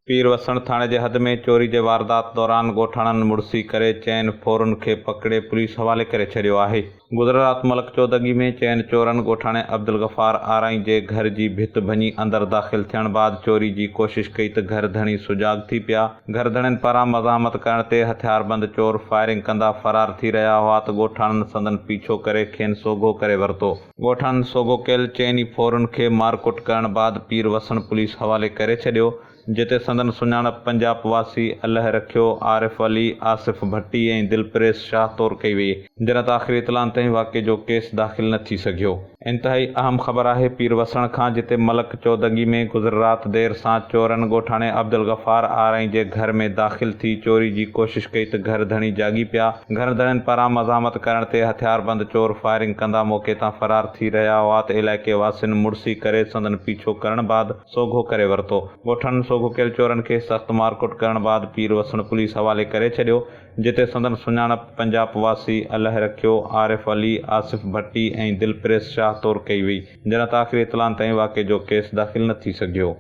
पीरवसण थाणे जे हद में चोरी जे वारदात दौरान ॻोठाणनि मुड़िसी करे चइनि फोरुनि खे पकड़े पुलिस हवाले करे छॾियो आहे। गुज़िरियल रात मलक चौदगी में चइनि चोरनि ॻोठाणे अब्दुल गफ़ार आराई जे घर जी भित भञी अंदरि दाख़िल थियण बाद चोरी जी कोशिश कई त घर धणी सुजाॻ थी पिया। घर धणियुनि पारां मज़ामत करण ते हथियारबंद चोर फायरिंग कंदा फरार थी रहिया हुआ त ॻोठाणनि संदन पीछो करे खेनि सोघो करे वरितो। ॻोठाणनि सोघो कयल चइनी फोरुनि खे मारकुट करण बाद पीरवसण पुलिस हवाले करे छॾियो, जिते संदन सुञाणप पंजाब वासी अल्लाह रखियो, आरिफ अली, आसिफ भट्टी ऐं दिलप्रेस शाह तौरु कई वई, जन त आख़िरी इतलान ताईं वाक़े जो केस दाख़िल न थी सघियो। इंतहाई अहम ख़बर आहे पीरवसण खां, जिते मलक चौदगी में गुज़िरियल रात देर सां चोरनि ॻोठाणे अब्दुल गफ़ार आराई जे घर में दाख़िल थी चोरी जी कोशिश कई त घर धणी जागी पिया। घर धणियुनि पारां मज़ामत करण ते हथियारबंद चोर फायरिंग कंदा मौक़े तां फरार थी रहिया हुआ त इलाइक़े वासियुनि मुड़िसी करे संदन पीछो करण बाद सोघो करे वरितो। ॻोठाणनि सोघो कयल चोरनि खे सख़्त मारकुट करण बाद पीरवसण पुलिस हवाले करे छॾियो, जिते संदन सुञाणप पंजाब वासी अल्लाह रखियो, आरिफ अली, आसिफ भट्टी ऐं दिलप्रेस शाह तौरु कई वई, जन त आख़िरी इतलान ताईं वाक़े जो केस दाख़िल न थी सघियो।